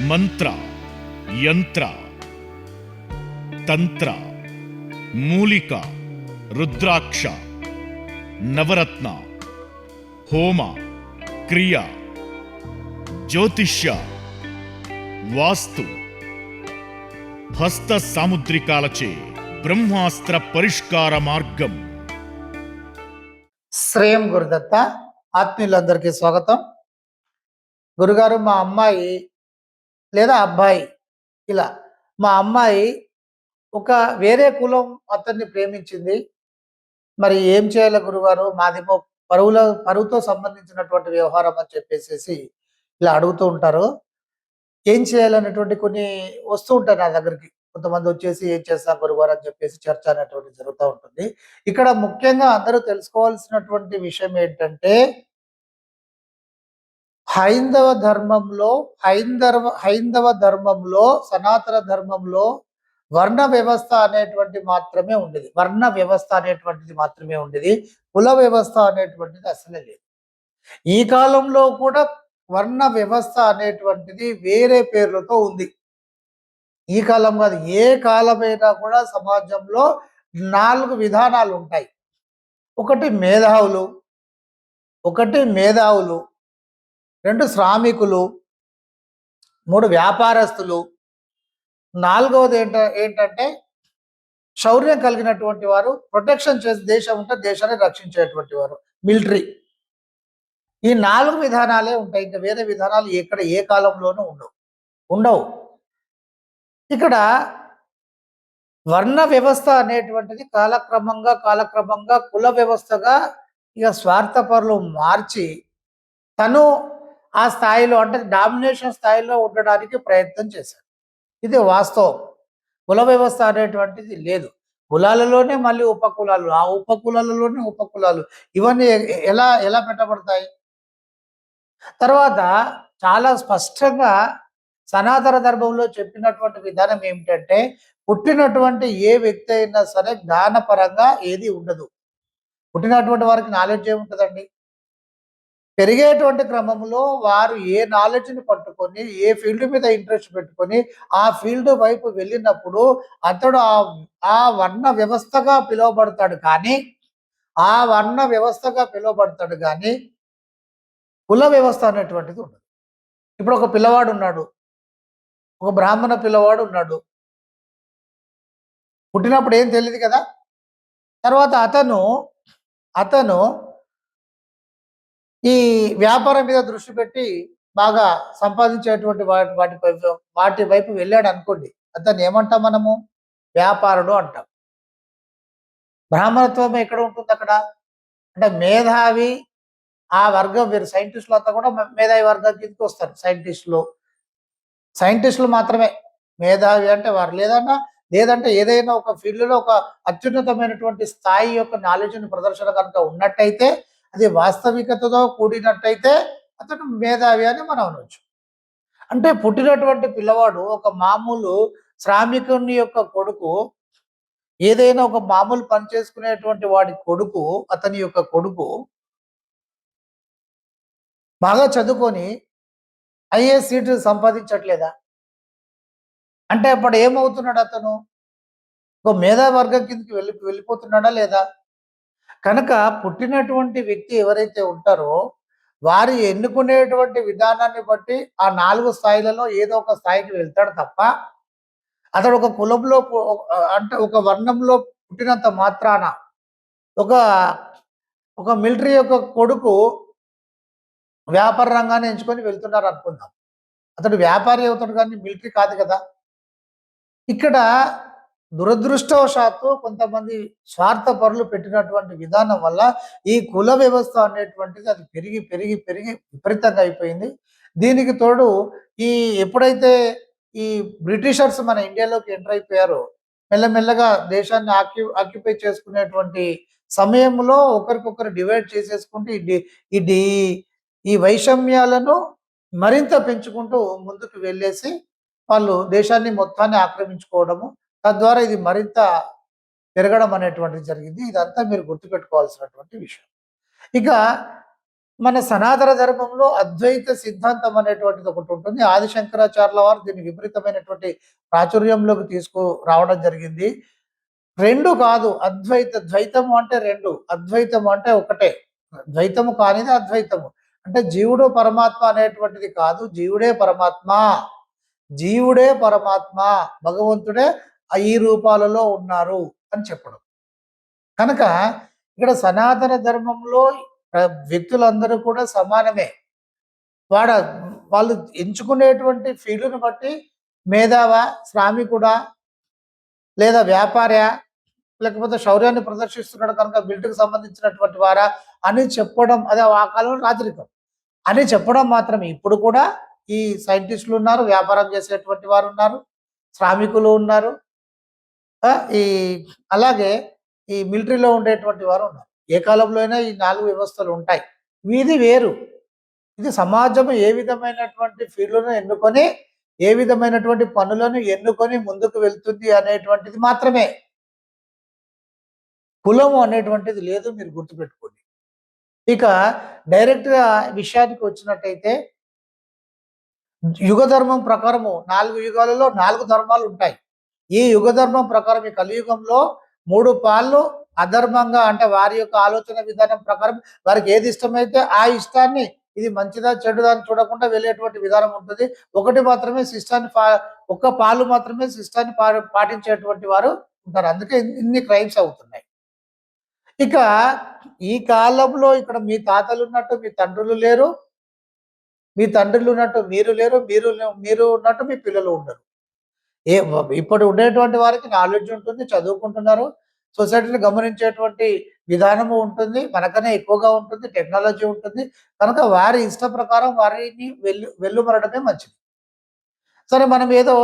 మంత్ర, యంత్ర, తంత్ర, మూలిక, రుద్రాక్ష, నవరత్న, హోమ, క్రియ, జ్యోతిష్య, వాస్తు, హస్త సాముద్రికాలచే బ్రహ్మాస్త్ర పరిష్కార మార్గం. శ్రేయం గురుదత్త. ఆత్మీయులందరికీ స్వాగతం. గురుగారు, మా అమ్మాయి లేదా అబ్బాయి, ఇలా మా అమ్మాయి ఒక వేరే కులం అతన్ని ప్రేమించింది. మరి ఏం చేయాలి గురుగారు? మాదేమో పరువుతో సంబంధించినటువంటి వ్యవహారం అని చెప్పేసేసి ఇలా అడుగుతూ ఉంటారు. ఏం చేయాలనేటువంటి కొన్ని వస్తూ ఉంటాయి నా దగ్గరికి. కొంతమంది వచ్చేసి ఏం చేస్తాం గురుగారు అని చెప్పేసి చర్చ అనేటువంటి జరుగుతూ ఉంటుంది. ఇక్కడ ముఖ్యంగా అందరూ తెలుసుకోవాల్సినటువంటి విషయం ఏంటంటే, హైందవ ధర్మంలో, సనాతన ధర్మంలో వర్ణ వ్యవస్థ అనేటువంటి మాత్రమే ఉండేది. వర్ణ వ్యవస్థ అనేటువంటిది మాత్రమే ఉండేది. కుల వ్యవస్థ అనేటువంటిది అసలే లేదు. ఈ కాలంలో కూడా వర్ణ వ్యవస్థ అనేటువంటిది వేరే పేర్లతో ఉంది. ఈ కాలం కాదు, ఏ కాలమైనా కూడా సమాజంలో 4 విధానాలు ఉంటాయి. ఒకటి మేధావులు, 2 శ్రామికులు, 3 వ్యాపారస్తులు, 4వది ఏంటంటే శౌర్యం కలిగినటువంటి వారు, ప్రొటెక్షన్ చేసి దేశం ఉంటే దేశాన్ని రక్షించేటువంటి వారు, మిలిటరీ. ఈ 4 విధానాలే ఉంటాయి. ఇంకా వేరే విధానాలు ఎక్కడ ఏ కాలంలోనూ ఉండవు. ఇక్కడ వర్ణ వ్యవస్థ అనేటువంటిది కాలక్రమంగా కుల వ్యవస్థగా ఇక స్వార్థపరులు మార్చి తను ఆ స్థాయిలో, అంటే డామినేషన్ స్థాయిలో ఉండడానికి ప్రయత్నం చేశాడు. ఇది వాస్తవం. కుల వ్యవస్థ అనేటువంటిది లేదు. కులాలలోనే మళ్ళీ ఉపకులాలు, ఆ ఉపకులాలలోనే ఉపకులాలు, ఇవన్నీ ఎలా ఎలా పెట్టబడతాయి? తర్వాత చాలా స్పష్టంగా సనాతన ధర్మంలో చెప్పినటువంటి విధానం ఏమిటంటే, పుట్టినటువంటి ఏ వ్యక్తి అయినా సరే జ్ఞానపరంగా ఏది ఉండదు. పుట్టినటువంటి వారికి నాలెడ్జ్ ఏముంటుందండి? పెరిగేటువంటి క్రమంలో వారు ఏ నాలెడ్జ్ని పట్టుకొని, ఏ ఫీల్డ్ మీద ఇంట్రెస్ట్ పెట్టుకొని ఆ ఫీల్డ్ వైపు వెళ్ళినప్పుడు అతడు ఆ వర్ణ వ్యవస్థగా పిలువబడతాడు. కానీ కుల వ్యవస్థ అనేటువంటిది ఉండదు. ఇప్పుడు ఒక పిల్లవాడు ఉన్నాడు, ఒక బ్రాహ్మణ పిల్లవాడు ఉన్నాడు. పుట్టినప్పుడు ఏం తెలియదు కదా. తర్వాత అతను ఈ వ్యాపారం మీద దృష్టి పెట్టి బాగా సంపాదించేటువంటి వాటి వైపు వెళ్ళాడు అనుకోండి, అతన్ని ఏమంటాం మనము? వ్యాపారుడు అంటాం. బ్రాహ్మణత్వం ఎక్కడ ఉంటుంది అక్కడ? అంటే మేధావి ఆ వర్గం వేరు. సైంటిస్టులు అంతా కూడా మేధావి వర్గం కిందకి వస్తారు. సైంటిస్టులు మాత్రమే మేధావి అంటే వారు. లేదంటే ఏదైనా ఒక ఫీల్డ్లో ఒక అత్యున్నతమైనటువంటి స్థాయి యొక్క నాలెడ్జ్ని ప్రదర్శన కనుక ఉన్నట్టయితే, అది వాస్తవికతతో కూడినట్టయితే అతను మేధావి అని మనం అనవచ్చు. అంటే పుట్టినటువంటి పిల్లవాడు ఒక మామూలు శ్రామికుని యొక్క కొడుకు, ఏదైనా ఒక మామూలు పని చేసుకునేటువంటి వాడి కొడుకు, అతని యొక్క కొడుకు బాగా చదువుకొని ఐఏఎస్ సీటు సంపాదించట్లేదా? అంటే అప్పుడు ఏమవుతున్నాడు అతను? ఒక మేధావర్గం కిందకి వెళ్ళిపోతున్నాడా లేదా? కనుక పుట్టినటువంటి వ్యక్తి ఎవరైతే ఉంటారో వారు ఎన్నుకునేటువంటి విధానాన్ని బట్టి ఆ 4 స్థాయిలలో ఏదో ఒక స్థాయికి వెళ్తాడు తప్ప, అతడు ఒక కులంలో అంటే ఒక వర్ణంలో పుట్టినంత మాత్రాన ఒక ఒక మిలిటరీ యొక్క కొడుకు వ్యాపార రంగాన్ని ఎంచుకొని వెళ్తున్నారు అనుకుందాం. అతడు వ్యాపారి అవుతాడు కానీ మిలిటరీ కాదు కదా. ఇక్కడ దురదృష్టవశాత్తు కొంతమంది స్వార్థపరులు పెట్టినటువంటి విధానం వల్ల ఈ కుల వ్యవస్థ అనేటువంటిది అది పెరిగి పెరిగి పెరిగి విపరీతంగా అయిపోయింది. దీనికి తోడు ఎప్పుడైతే ఈ బ్రిటిషర్స్ మన ఇండియాలోకి ఎంటర్ అయిపోయారో, మెల్లమెల్లగా దేశాన్ని ఆక్యుపై చేసుకునేటువంటి సమయంలో ఒకరికొకరు డివైడ్ చేసేసుకుంటూ ఈ వైషమ్యాలను మరింత పెంచుకుంటూ ముందుకు వెళ్ళేసి వాళ్ళు దేశాన్ని మొత్తాన్ని ఆక్రమించుకోవడము, తద్వారా ఇది మరింత పెరగడం అనేటువంటిది జరిగింది. ఇదంతా మీరు గుర్తుపెట్టుకోవాల్సినటువంటి విషయం. ఇక మన సనాతన ధర్మంలో అద్వైత సిద్ధాంతం అనేటువంటిది ఒకటి ఉంటుంది. ఆది శంకరాచార్యుల వారు దీన్ని విపరీతమైనటువంటి ప్రాచుర్యంలోకి తీసుకురావడం జరిగింది. 2 కాదు ద్వైతము అంటే 2, అద్వైతము అంటే ఒకటే. ద్వైతము కానిది అద్వైతము. అంటే జీవుడు పరమాత్మ అనేటువంటిది కాదు. జీవుడే పరమాత్మ. జీవుడే పరమాత్మ. భగవంతుడే ఈ రూపాలలో ఉన్నారు అని చెప్పడం. కనుక ఇక్కడ సనాతన ధర్మంలో వ్యక్తులందరూ కూడా సమానమే. వాడ వాళ్ళు ఎంచుకునేటువంటి ఫీల్డ్‌ని బట్టి మేధావా, శ్రామికుడా, లేదా వ్యాపారా, లేకపోతే శౌర్యాన్ని ప్రదర్శిస్తున్నాడు కనుక బిల్డ్‌కి సంబంధించినటువంటి వారా అని చెప్పడం, అదే ఆ కాలంలో రాజరికం అని చెప్పడం మాత్రమే. ఇప్పుడు కూడా ఈ సైంటిస్టులు ఉన్నారు, వ్యాపారం చేసేటువంటి వారు ఉన్నారు, శ్రామికులు ఉన్నారు. ఈ అలాగే ఈ మిలిటరీలో ఉండేటువంటి వారు ఉన్నారు. ఏ కాలంలో అయినా ఈ 4 వ్యవస్థలు ఉంటాయి. ఇది వేరు. ఇది సమాజం ఏ విధమైనటువంటి ఫీల్డ్‌లను ఎన్నుకొని, ఏ విధమైనటువంటి పనులను ఎన్నుకొని ముందుకు వెళ్తుంది అనేటువంటిది మాత్రమే. కులము అనేటువంటిది లేదు, మీరు గుర్తుపెట్టుకోండి. ఇక డైరెక్ట్‌గా విషయానికి వచ్చినట్టయితే యుగ ధర్మం ప్రకారము 4 యుగాలలో 4 ధర్మాలు ఉంటాయి. ఈ యుగ ధర్మం ప్రకారం ఈ కలియుగంలో 3 పాళ్ళు అధర్మంగా, అంటే వారి యొక్క ఆలోచన విధానం ప్రకారం వారికి ఏది ఇష్టమైతే ఆ ఇష్టాన్ని, ఇది మంచిదా చెడుదా అని చూడకుండా వెళ్ళేటువంటి విధానం ఉంటుంది. ఒకటి మాత్రమే శిష్టాన్ని ఒక్క పాలు మాత్రమే శిష్టాన్ని పాటించేటువంటి వారు ఉంటారు. అందుకే ఇన్ని క్రైమ్స్ అవుతున్నాయి. ఇక ఈ కాలంలో ఇక్కడ మీ తాతలు ఉన్నట్టు మీ తండ్రులు లేరు. మీ తండ్రులు ఉన్నట్టు మీరు లేరు. మీరు ఉన్నట్టు మీ పిల్లలు ఉండరు. ఇప్పుడు ఉండేటువంటి వారికి నాలెడ్జ్ ఉంటుంది, చదువుకుంటున్నారు. సొసైటీని గమనించేటువంటి విధానము ఉంటుంది. మనకన్నా ఎక్కువగా ఉంటుంది. టెక్నాలజీ ఉంటుంది. కనుక వారి ఇష్ట ప్రకారం వారిని వెల్లుమరడమే మంచిది. సరే, మనం ఏదో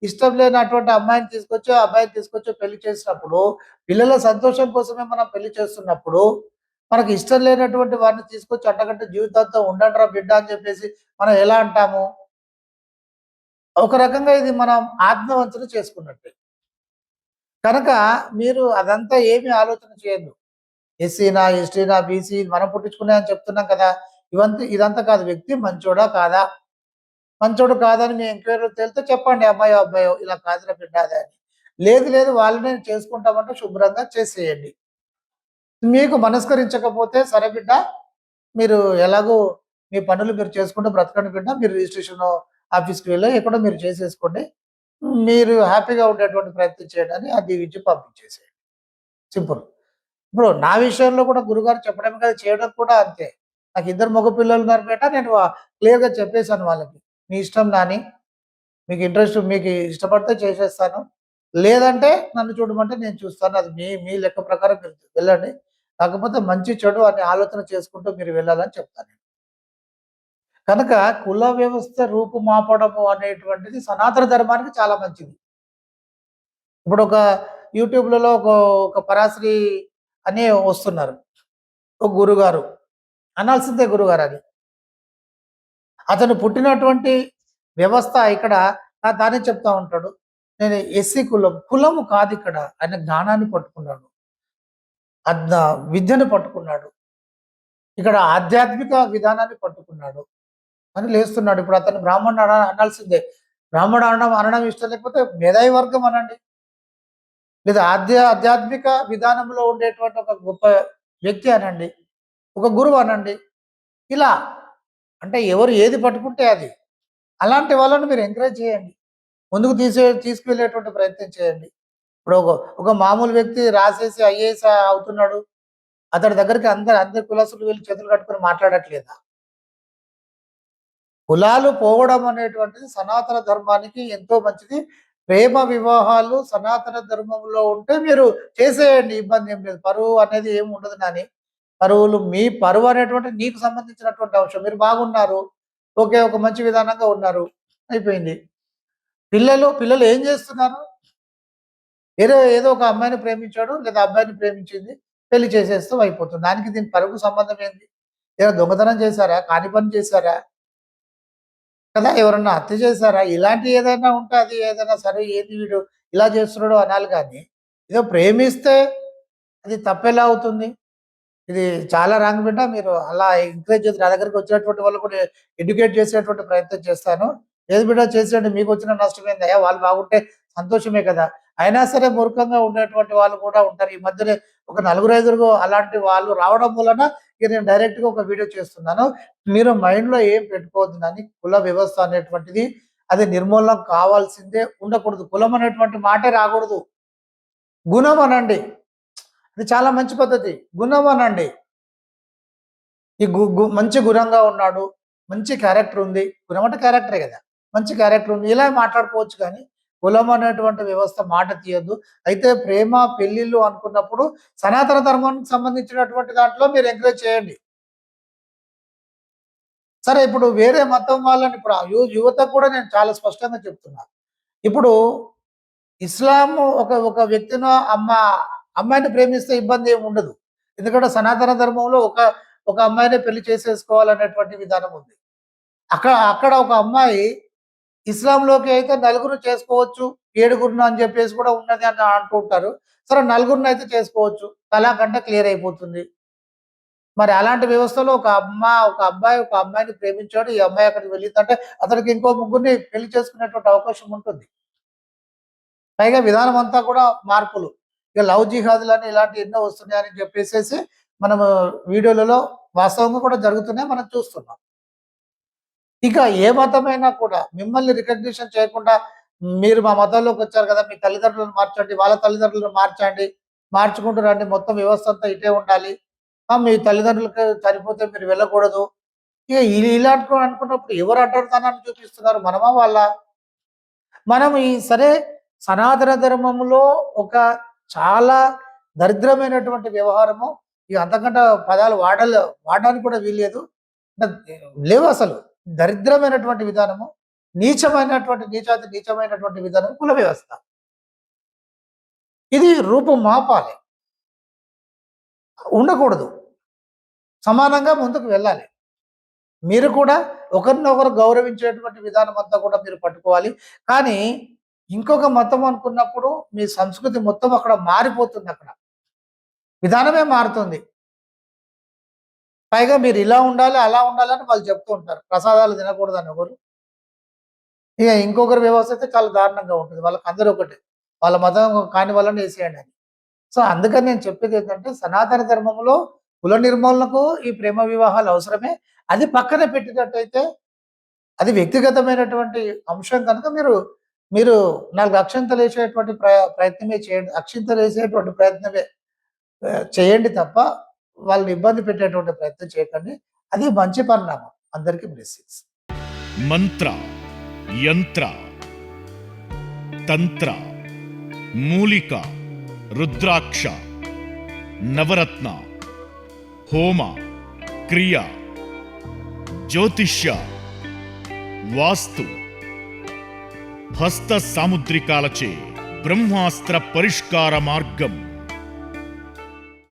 ఇష్టం లేనటువంటి అమ్మాయిని తీసుకొచ్చి, అబ్బాయిని తీసుకొచ్చి పెళ్లి చేసినప్పుడు, పిల్లల సంతోషం కోసమే మనం పెళ్లి చేస్తున్నప్పుడు, మనకి ఇష్టం లేనటువంటి వారిని తీసుకొచ్చి అంతకంటే జీవితాంతం ఉండండిరా బిడ్డ అని చెప్పేసి మనం ఎలా అంటాము? ఒక రకంగా ఇది మనం ఆత్మవంచన చేసుకున్నట్టే. కనుక మీరు అదంతా ఏమి ఆలోచన చేయొద్దు. ఎస్సీనా, ఎస్టీనా, బీసీ మనం పుట్టించుకునే అని చెప్తున్నాం కదా! ఇదంతా కాదు. వ్యక్తి మంచోడా కాదా? మంచోడు కాదని మీ ఎంక్వైరీలో తేలితే చెప్పండి, అమ్మాయో, అబ్బాయో ఇలా కాదురా బిడ్డ అది అని. లేదు వాళ్ళనే చేసుకుంటామంటే శుభ్రంగా చేసేయండి. మీకు మనస్కరించకపోతే సరే బిడ్డ, మీరు ఎలాగో మీ పనులు మీరు చేసుకుంటూ బ్రతకండి బిడ్డ. మీరు రిజిస్ట్రేషన్ ఆఫీస్‌కి వెళ్ళో ఎక్కడో మీరు చేసేసుకోండి. మీరు హ్యాపీగా ఉండేటువంటి ప్రయత్నం చేయండి అని అది దీవించి పంపించేసేయండి. సింపుల్. ఇప్పుడు నా విషయంలో కూడా గురుగారు చెప్పడమే కాదు, చేయడం కూడా అంతే. నాకు 2 మగ పిల్లలు ఉన్నారు బేట. నేను క్లియర్‌గా చెప్పేసాను వాళ్ళకి. మీ ఇష్టం నాని. మీకు ఇష్టపడితే చేసేస్తాను. లేదంటే నన్ను చూడమంటే నేను చూస్తాను. అది మీ మీ లెక్క ప్రకారం మీరు వెళ్ళండి. కాకపోతే మంచి చెడు అనే ఆలోచన చేసుకుంటూ మీరు వెళ్ళాలని చెప్తాను. కనుక కుల వ్యవస్థ రూపుమాపడము అనేటువంటిది సనాతన ధర్మానికి చాలా మంచిది. ఇప్పుడు ఒక యూట్యూబ్‌లలో ఒక పరాశ్రీ అని వస్తున్నారు. ఒక గురుగారు. అనాల్సిందే గురుగారని. అతను పుట్టినటువంటి వ్యవస్థ ఇక్కడ తానే చెప్తా ఉంటాడు. నేను ఎస్సీ కులం. కులము కాదిక్కడ. ఆయన జ్ఞానాన్ని పట్టుకున్నాడు. అద్న విద్యను పట్టుకున్నాడు. ఇక్కడ ఆధ్యాత్మిక విధానాన్ని పట్టుకున్నాడు అని లేస్తున్నాడు. ఇప్పుడు అతను బ్రాహ్మణుడు అనాల్సిందే. బ్రాహ్మణుడు అనడం ఇష్టం లేకపోతే మేధావి వర్గం అనండి. లేదా ఆధ్యాత్మిక విధానంలో ఉండేటువంటి ఒక గొప్ప వ్యక్తి అనండి. ఒక గురువు అనండి. ఇలా అంటే ఎవరు ఏది పట్టుకుంటే అది. అలాంటి వాళ్ళని మీరు ఎంకరేజ్ చేయండి. ముందుకు తీసుకువెళ్ళేటువంటి ప్రయత్నం చేయండి. ఇప్పుడు ఒక మామూలు వ్యక్తి రాసేసి ఐఏఎస్ అవుతున్నాడు. అతడి దగ్గరికి అందరి కులస్తులు వెళ్ళి చేతులు కట్టుకొని మాట్లాడట్లేదా? కులాలు పోవడం అనేటువంటిది సనాతన ధర్మానికి ఎంతో మంచిది. ప్రేమ వివాహాలు సనాతన ధర్మంలో ఉంటే మీరు చేసేయండి, ఇబ్బంది ఏం లేదు. పరువు అనేది ఏమి ఉండదు నాని. మీ పరువు అనేటువంటి నీకు సంబంధించినటువంటి అంశం. మీరు బాగున్నారు. ఓకే. ఒక మంచి విధానంగా ఉన్నారు. అయిపోయింది. పిల్లలు ఏం చేస్తున్నారు? ఏదో ఒక అమ్మాయిని ప్రేమించాడు, లేదా అబ్బాయిని ప్రేమించింది. పెళ్లి చేసేస్తూ అయిపోతుంది. దానికి దీనికి పరువుకు సంబంధం ఏంది? ఏదో దొంగతనం చేశారా? కాని పని చేశారా? కదా! ఎవరన్నా హత్య చేశారా? ఇలాంటివి ఏదైనా ఉంటే అది ఏదైనా సరే, ఏంది వీడు ఇలా చేస్తున్నాడు అనాలి గానీ, ఏదో ప్రేమిస్తే అది తప్పెలా అవుతుంది? ఇది చాలా రాంగ్ బిడ్డ. మీరు అలా ఎంకరేజ్ చేసి నా దగ్గరికి వచ్చినటువంటి వాళ్ళు కూడా ఎడ్యుకేట్ చేసేటువంటి ప్రయత్నం చేస్తాను. ఏది బిడ్డ చేసేయండి, మీకు వచ్చిన నష్టమేందయ్యా? వాళ్ళు బాగుంటే సంతోషమే కదా! అయినా సరే మూర్ఖంగా ఉండేటువంటి వాళ్ళు కూడా ఉంటారు. ఈ మధ్యనే ఒక నలుగురు, ఐదుగురు అలాంటి వాళ్ళు రావడం వలన ఇక నేను డైరెక్ట్‌గా ఒక వీడియో చేస్తున్నాను. మీరు మైండ్‌లో ఏం పెట్టుకోవద్దు నాని. కుల వ్యవస్థ అనేటువంటిది అది నిర్మూలన కావాల్సిందే, ఉండకూడదు. కులం అనేటువంటి మాటే రాకూడదు. గుణం అనండి. అది చాలా మంచి పద్ధతి. గుణం అనండి. ఈ గు గు మంచి గుణంగా ఉన్నాడు. మంచి క్యారెక్టర్ ఉంది. గుణం అంటే క్యారెక్టరే గదా! మంచి క్యారెక్టర్ ఉంది. ఇలా మాట్లాడుకోవచ్చు కానీ, కులం అనేటువంటి వ్యవస్థ మాట తీయొద్దు. అయితే ప్రేమ, పెళ్ళిళ్ళు అనుకున్నప్పుడు సనాతన ధర్మానికి సంబంధించినటువంటి దాంట్లో మీరు ఎంకరేజ్ చేయండి. సరే, ఇప్పుడు వేరే మతం వాళ్ళని ఇప్పుడు యువతకు కూడా నేను చాలా స్పష్టంగా చెప్తున్నా. ఇప్పుడు ఇస్లాం ఒక ఒక వ్యక్తినో అమ్మాయిని ప్రేమిస్తే ఇబ్బంది ఏమి ఉండదు. ఎందుకంటే సనాతన ధర్మంలో ఒక అమ్మాయినే పెళ్లి చేసేసుకోవాలనేటువంటి విధానం ఉంది. అక్కడ ఒక అమ్మాయి ఇస్లాంలోకి అయితే నలుగురు చేసుకోవచ్చు, ఏడుగురును అని చెప్పేసి కూడా ఉన్నది అని అంటూ ఉంటారు. సరే, నలుగురినైతే చేసుకోవచ్చు. తలాక్ అంటే క్లియర్ అయిపోతుంది. మరి అలాంటి వ్యవస్థలో ఒక అబ్బాయి ఒక అమ్మాయిని ప్రేమించాడు. ఈ అమ్మాయి అక్కడికి వెళ్ళిందంటే అతనికి ఇంకో ముగ్గురిని పెళ్లి చేసుకునేటువంటి అవకాశం ఉంటుంది. పైగా విధానం అంతా కూడా మార్పులు. ఇక లవ్ జిహాదులని ఇలాంటివి ఎన్నో వస్తున్నాయని చెప్పేసేసి మనము వీడియోలలో వాస్తవంగా కూడా జరుగుతున్నాయి. మనం చూస్తున్నాం. ఇక ఏ మతమైనా కూడా మిమ్మల్ని రికగ్నిషన్ చేయకుండా మీరు మా మతంలోకి వచ్చారు కదా! మీ తల్లిదండ్రులను మార్చండి, వాళ్ళ తల్లిదండ్రులను మార్చండి, మార్చుకుంటూ రండి. మొత్తం వ్యవస్థ అంతా ఇటే ఉండాలి. మీ తల్లిదండ్రులకు చనిపోతే మీరు వెళ్ళకూడదు. ఇక ఇలాంటి అనుకున్నప్పుడు ఎవరు అంటరితనాన్ని చూపిస్తున్నారు? మనమా వాళ్ళా? మనం సరే, సనాతన ధర్మంలో ఒక చాలా దరిద్రమైనటువంటి వ్యవహారము. ఇక అంతకంటే పదాలు వాడడానికి కూడా వీల్లేదు. లేవు అసలు. దరిద్రమైనటువంటి విధానము, నీచమైనటువంటి విధానం కుల వ్యవస్థ. ఇది రూపం మాపాలి. ఉండకూడదు. సమానంగా ముందుకు వెళ్ళాలి. మీరు కూడా ఒకరినొకరు గౌరవించేటువంటి విధానం అంతా కూడా మీరు పట్టుకోవాలి. కానీ ఇంకొక మతం అనుకున్నప్పుడు మీ సంస్కృతి మొత్తం అక్కడ మారిపోతుంది. అక్కడ విధానమే మారుతుంది. పైగా మీరు ఇలా ఉండాలి, అలా ఉండాలని వాళ్ళు చెప్తూ ఉంటారు. ప్రసాదాలు తినకూడదని ఎవరు. ఇక ఇంకొకరి వ్యవస్థ అయితే చాలా దారుణంగా ఉంటుంది. వాళ్ళకి అందరూ ఒకటే. వాళ్ళ మతం కాని వాళ్ళని వేసేయండి అని. సో అందుకని నేను చెప్పేది ఏంటంటే, సనాతన ధర్మంలో కుల నిర్మూలనకు ఈ ప్రేమ వివాహాలు అవసరమే. అది పక్కన పెట్టినట్టయితే అది వ్యక్తిగతమైనటువంటి అంశం కనుక మీరు 4 అక్షింతలు వేసేటువంటి ప్రయత్నమే చేయండి. అక్షింతలు వేసేటువంటి ప్రయత్నమే చేయండి తప్ప వాళ్ళని ఇబ్బంది పెట్టేటువంటి ప్రయత్నం చేయకండి. అది మంచి పరిణామం. అందరికీ బ్లెస్సింగ్స్. మంత్ర, యంత్ర, తంత్ర, మూలిక, రుద్రాక్ష, నవరత్న, హోమ, క్రియ, జ్యోతిష్య, వాస్తు, హస్త సాముద్రికాలచే బ్రహ్మాస్త్ర పరిష్కార మార్గం.